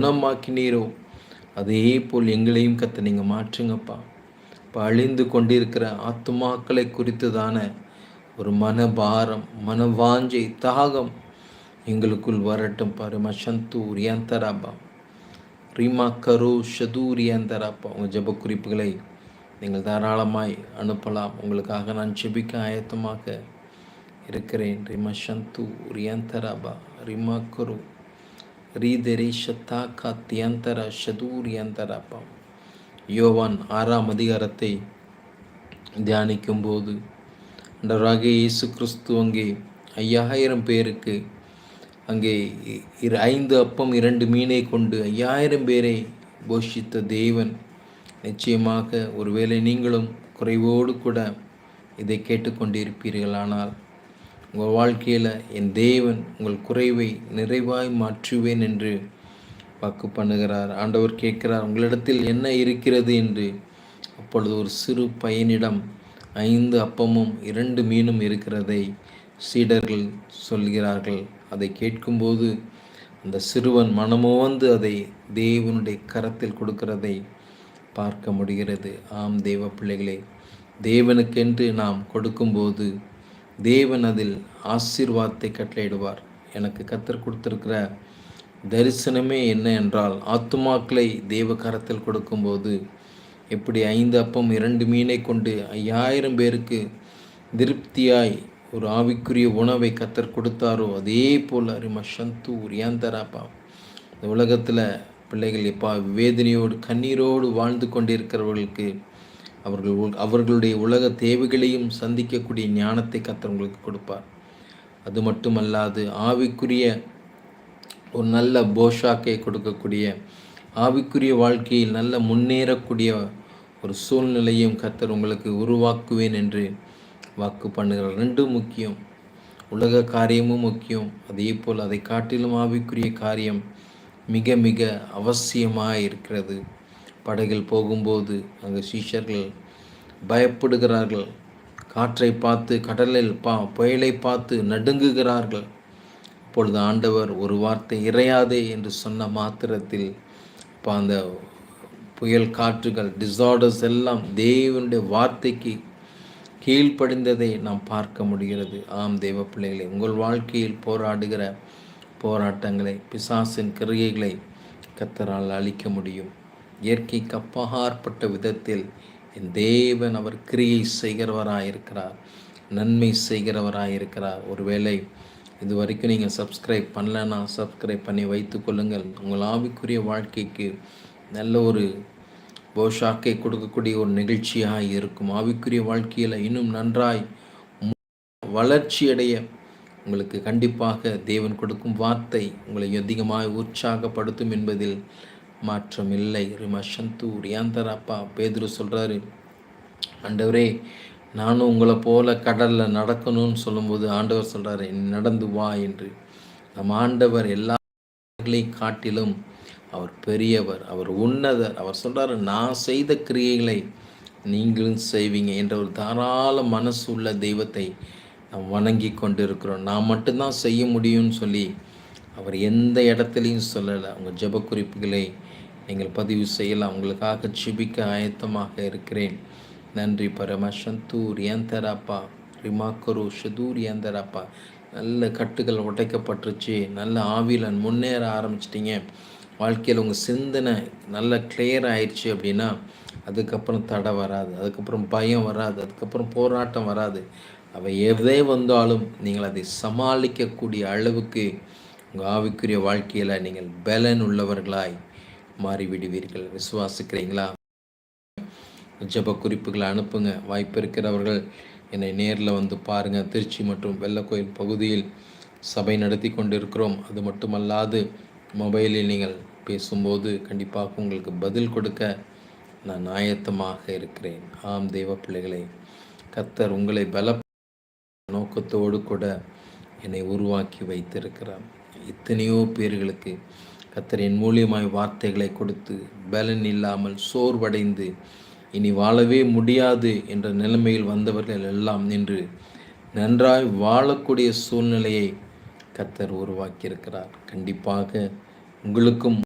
குணமாக்கினீரோ அதே போல் எங்களையும் கத்த நீங்கள் மாற்றுங்கப்பா. இப்போ அழிந்து கொண்டிருக்கிற ஆத்துமாக்களை குறித்ததான ஒரு மனபாரம், மனவாஞ்சை, தாகம் எங்களுக்குள் வரட்டும். பரம சந்தூர் யந்தராபா ரீமா கரு ஷதூர் யந்தராப்பா. உங்கள் ஜெப குறிப்புகளை நீங்கள் தாராளமாய் அனுப்பலாம். உங்களுக்காக நான் ஜெபிக்க ஆயத்தமாக இருக்கிறேன். ரிமா சந்து ரியந்தராபா ரிமா கரு ரீதெரிஷத்தா காத்தியந்தர ஷதூர் யந்தராப்பா. யோவான் 6ஆம் அதிகாரத்தை தியானிக்கும் போது ஆண்டவராக இயேசு கிறிஸ்து அங்கே 5000 பேருக்கு அங்கே 5 அப்பம் 2 மீனை கொண்டு 5000 பேரை போஷித்த தேவன். நிச்சயமாக ஒருவேளை நீங்களும் குறைவோடு கூட இதை கேட்டுக்கொண்டிருப்பீர்களானால் உங்கள் வாழ்க்கையில் என் தேவன் உங்கள் குறைவை நிறைவாய் மாற்றுவேன் என்று வாக்கு பண்ணுகிறார். ஆண்டவர் கேட்கிறார், உங்களிடத்தில் என்ன இருக்கிறது என்று. அப்பொழுது ஒரு சிறு பையனிடம் 5 அப்பமும் 2 மீனும் இருக்கிறதை சீடர்கள் சொல்கிறார்கள். அதை கேட்கும்போது அந்த சிறுவன் மனமோந்து அதை தேவனுடைய கரத்தில் கொடுக்கிறதை பார்க்க முடிகிறது. ஆம் தேவ பிள்ளைகளே, தேவனுக்கென்று நாம் கொடுக்கும்போது தேவன் அதில் ஆசீர்வாதத்தை கட்டளையிடுவார். எனக்கு கர்த்தர் கொடுத்திருக்கிற தரிசனமே என்ன என்றால், ஆத்துமாக்களை தேவ கரத்தில் கொடுக்கும்போது எப்படி 5 அப்பம் 2 மீனை கொண்டு 5000 பேருக்கு திருப்தியாய் ஒரு ஆவிக்குரிய உணவை கர்த்தர் கொடுத்தாரோ அதே போல் அரிமா சந்து ரியாந்தராப்பா. இந்த உலகத்தில் பிள்ளைகள் எப்பா வேதனையோடு கண்ணீரோடு வாழ்ந்து கொண்டிருக்கிறவர்களுக்கு அவர்களுடைய உலக தேவைகளையும் சந்திக்கக்கூடிய ஞானத்தை கர்த்தர் உங்களுக்கு கொடுப்பார். அது மட்டுமல்லாது ஆவிக்குரிய ஒரு நல்ல போஷாக்கை கொடுக்கக்கூடிய, ஆவிக்குரிய வாழ்க்கையில் நல்ல முன்னேறக்கூடிய ஒரு சூழ்நிலையும் கர்த்தர் உங்களுக்கு உருவாக்குவேன் என்று வாக்கு பண்ணுகிறார். 2 முக்கியம், உலக காரியமும் முக்கியம், அதே போல் அதை காட்டிலும் ஆவிக்குரிய காரியம் மிக மிக அவசியமாக இருக்கிறது. படகில் போகும்போது அங்கு சீஷர்கள் பயப்படுகிறார்கள். காற்றை பார்த்து, கடலில் புயலை பார்த்து நடுங்குகிறார்கள். அப்பொழுது ஆண்டவர் ஒரு வார்த்தை இறையாதே என்று சொன்ன மாத்திரத்தில் அந்த புயல் காற்றுகள் டிசார்டர்ஸ் எல்லாம் தேவனுடைய வார்த்தைக்கு கீழ்ப்படிந்ததை நாம் பார்க்க முடிகிறது. ஆம் தேவ பிள்ளைகளை, உங்கள் வாழ்க்கையில் போராடுகிற போராட்டங்களை, பிசாசின் கிரியைகளை கர்த்தரால் அழிக்க முடியும். இயற்கைக்கு அப்பாற்பட்ட விதத்தில் என் தேவன் அவர் கிரியை செய்கிறவராயிருக்கிறார், நன்மை செய்கிறவராயிருக்கிறார். ஒருவேளை இது வரைக்கும் நீங்கள் சப்ஸ்கிரைப் பண்ணலைன்னா சப்ஸ்கிரைப் பண்ணி வைத்து கொள்ளுங்கள். உங்கள் ஆவிக்குரிய வாழ்க்கைக்கு நல்ல ஒரு போஷாக்கை கொடுக்கக்கூடிய ஒரு நிகழ்ச்சியாக இருக்கும். ஆவிக்குரிய வாழ்க்கையில் இன்னும் நன்றாய் வளர்ச்சியடைய உங்களுக்கு கண்டிப்பாக தேவன் கொடுக்கும் வார்த்தை உங்களை அதிகமாக உற்சாகப்படுத்தும் என்பதில் மாற்றம் இல்லை. ரிமஷந்து ரியாந்தராப்பா. பேதுரு சொல்கிறாரு, ஆண்டவரே நானும் உங்களை போல கடலில் நடக்கணும்னு சொல்லும்போது ஆண்டவர் சொல்கிறாரு, நடந்து வா என்று. நம் ஆண்டவர் எல்லாங்களையும் காட்டிலும் அவர் பெரியவர், அவர் உன்னதர். அவர் சொல்கிறாரு, நான் செய்த கிரியைகளை நீங்களும் செய்வீங்க என்ற ஒரு தாராள மனசு உள்ள தெய்வத்தை நாம் வணங்கி கொண்டு இருக்கிறோம். நான் மட்டும்தான் செய்ய முடியும்னு சொல்லி அவர் எந்த இடத்துலையும் சொல்லலை. உங்கள் ஜெப குறிப்புகளை நீங்கள் பதிவு செய்யலாம். உங்களுக்காக ஜெபிக்க ஆயத்தமாக இருக்கிறேன். நன்றி. பரமசந்தூர் யந்தராப்பா ரிமாக்கரு ஷதூர் யந்தராப்பா. நல்ல கட்டுகள் உடைக்கப்பட்டுருச்சு, நல்ல ஆவியில் முன்னேற ஆரம்பிச்சிட்டிங்க. வாழ்க்கையில் உங்கள் சிந்தனை நல்ல கிளியர் ஆயிடுச்சு அப்படின்னா அதுக்கப்புறம் தடை வராது, அதுக்கப்புறம் பயம் வராது, அதுக்கப்புறம் போராட்டம் வராது. அவை எதே வந்தாலும் நீங்கள் அதை சமாளிக்கக்கூடிய அளவுக்கு உங்கள் ஆவிக்குரிய வாழ்க்கையில் நீங்கள் பலன் உள்ளவர்களாய் மாறிவிடுவீர்கள். விசுவாசிக்கிறீங்களா? ஜெப குறிப்புகளை அனுப்புங்க. வாய்ப்பு இருக்கிறவர்கள் என்னை நேரில் வந்து பாருங்கள். திருச்சி மற்றும் வெள்ளக்கோயில் பகுதியில் சபை நடத்தி கொண்டு இருக்கிறோம். அது மட்டுமல்லாது மொபைலில் நீங்கள் பேசும்போது கண்டிப்பாக உங்களுக்கு பதில் கொடுக்க நான் ஆயத்தமாக இருக்கிறேன். ஆம் தேவ பிள்ளைகளை, கர்த்தர் உங்களை பல நோக்கத்தோடு கூட என்னை உருவாக்கி வைத்திருக்கிறார். எத்தனையோ பேர்களுக்கு கர்த்தர் என் மூலியமாய் வார்த்தைகளை கொடுத்து பலன் இல்லாமல் சோர்வடைந்து இனி வாழவே முடியாது என்ற நிலைமையில் வந்தவர்கள் எல்லாம் நின்று நன்றாய் வாழக்கூடிய சூழ்நிலையை கர்த்தர் உருவாக்கியிருக்கிறார். கண்டிப்பாக உங்களுக்கும்